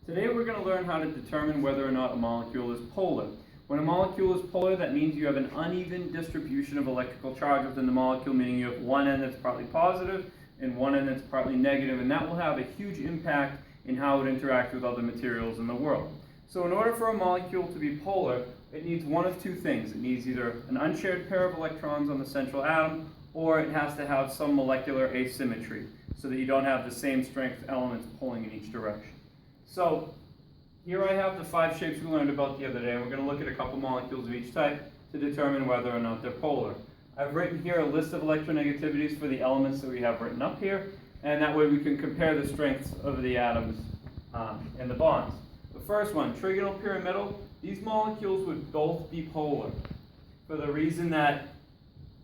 Today we're going to learn how to determine whether or not a molecule is polar. When a molecule is polar, that means you have an uneven distribution of electrical charge within the molecule, meaning you have one end that's partly positive and one end that's partly negative, and that will have a huge impact in how it interacts with other materials in the world. So in order for a molecule to be polar, it needs one of two things. It needs either an unshared pair of electrons on the central atom, or it has to have some molecular asymmetry, so that you don't have the same strength elements pulling in each direction. So here I have the 5 shapes we learned about the other day, and we're going to look at a couple molecules of each type to determine whether or not they're polar. I've written here a list of electronegativities for the elements that we have written up here, and that way we can compare the strengths of the atoms and the bonds. The first one, trigonal pyramidal, these molecules would both be polar for the reason that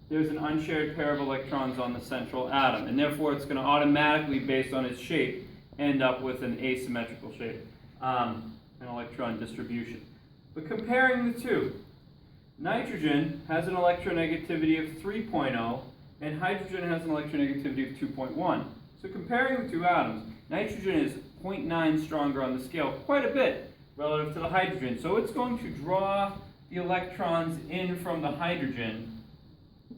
there's an unshared pair of electrons on the central atom, and therefore it's going to automatically, based on its shape, end up with an asymmetrical shape, an electron distribution. But comparing the two, nitrogen has an electronegativity of 3.0 and hydrogen has an electronegativity of 2.1. So comparing the two atoms, nitrogen is 0.9 stronger on the scale, quite a bit relative to the hydrogen. So it's going to draw the electrons in from the hydrogen,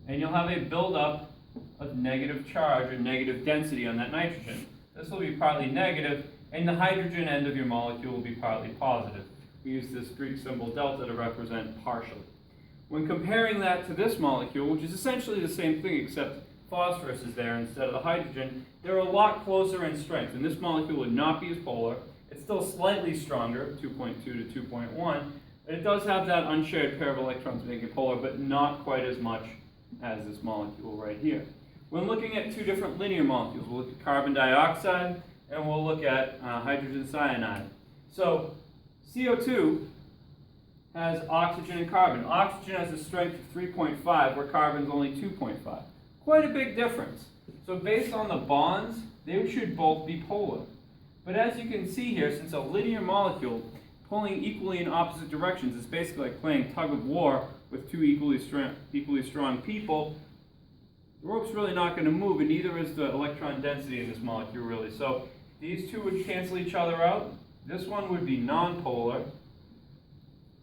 and you'll have a buildup of negative charge or negative density on that nitrogen. This will be partly negative, and the hydrogen end of your molecule will be partly positive. We use this Greek symbol delta to represent partially. When comparing that to this molecule, which is essentially the same thing except phosphorus is there instead of the hydrogen, they're a lot closer in strength, and this molecule would not be as polar. It's still slightly stronger, 2.2 to 2.1, but it does have that unshared pair of electrons making it polar, but not quite as much as this molecule right here. When looking at two different linear molecules, we'll look at carbon dioxide and we'll look at hydrogen cyanide. So CO2 has oxygen and carbon. Oxygen has a strength of 3.5 where carbon's only 2.5. Quite a big difference. So based on the bonds, they should both be polar. But as you can see here, since a linear molecule pulling equally in opposite directions is basically like playing tug of war with two equally strong people, the rope's really not going to move, and neither is the electron density in this molecule really. So these two would cancel each other out. This one would be nonpolar.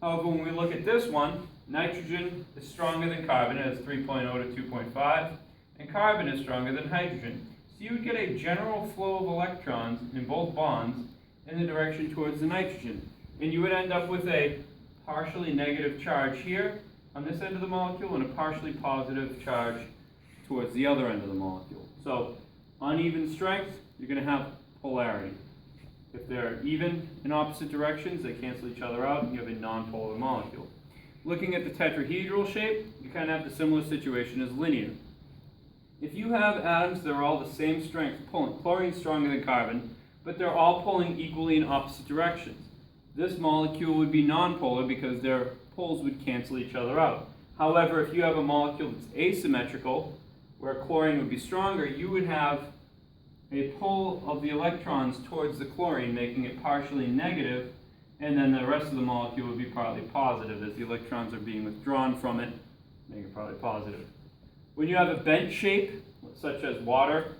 However, when we look at this one, nitrogen is stronger than carbon. It has 3.0 to 2.5, and carbon is stronger than hydrogen. So you would get a general flow of electrons in both bonds in the direction towards the nitrogen. And you would end up with a partially negative charge here on this end of the molecule and a partially positive charge towards the other end of the molecule. So uneven strength, you're going to have polarity. If they're even in opposite directions, they cancel each other out and you have a nonpolar molecule. Looking at the tetrahedral shape, you kind of have the similar situation as linear. If you have atoms that are all the same strength pulling, chlorine's stronger than carbon, but they're all pulling equally in opposite directions, this molecule would be nonpolar because their poles would cancel each other out. However, if you have a molecule that's asymmetrical, where chlorine would be stronger, you would have a pull of the electrons towards the chlorine, making it partially negative, and then the rest of the molecule would be partly positive as the electrons are being withdrawn from it, making it partly positive. When you have a bent shape, such as water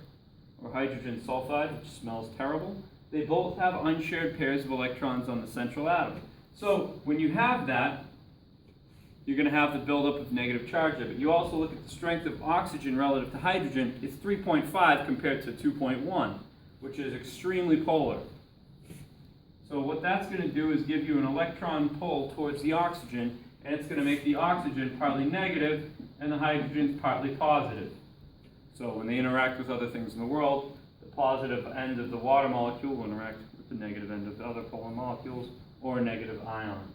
or hydrogen sulfide, which smells terrible, they both have unshared pairs of electrons on the central atom. So when you have that, you're going to have the buildup of negative charge there. But you also look at the strength of oxygen relative to hydrogen. It's 3.5 compared to 2.1, which is extremely polar. So what that's going to do is give you an electron pull towards the oxygen, and it's going to make the oxygen partly negative and the hydrogen partly positive. So when they interact with other things in the world, the positive end of the water molecule will interact with the negative end of the other polar molecules or negative ions.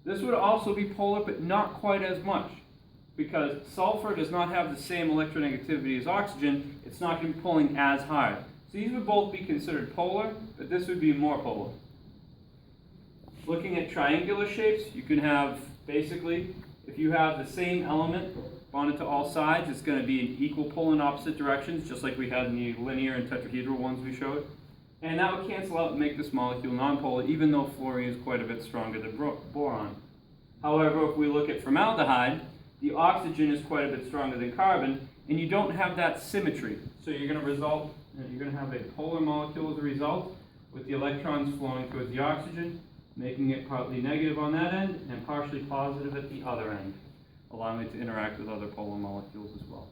This would also be polar, but not quite as much, because sulfur does not have the same electronegativity as oxygen. It's not going to be pulling as hard. So these would both be considered polar, but this would be more polar. Looking at triangular shapes, you can have basically, if you have the same element bonded to all sides, it's going to be an equal pull in opposite directions, just like we had in the linear and tetrahedral ones we showed. And that would cancel out and make this molecule nonpolar, even though fluorine is quite a bit stronger than boron. However, if we look at formaldehyde, the oxygen is quite a bit stronger than carbon, and you don't have that symmetry. So you're going to have a polar molecule as a result, with the electrons flowing towards the oxygen, making it partly negative on that end and partially positive at the other end, allowing it to interact with other polar molecules as well.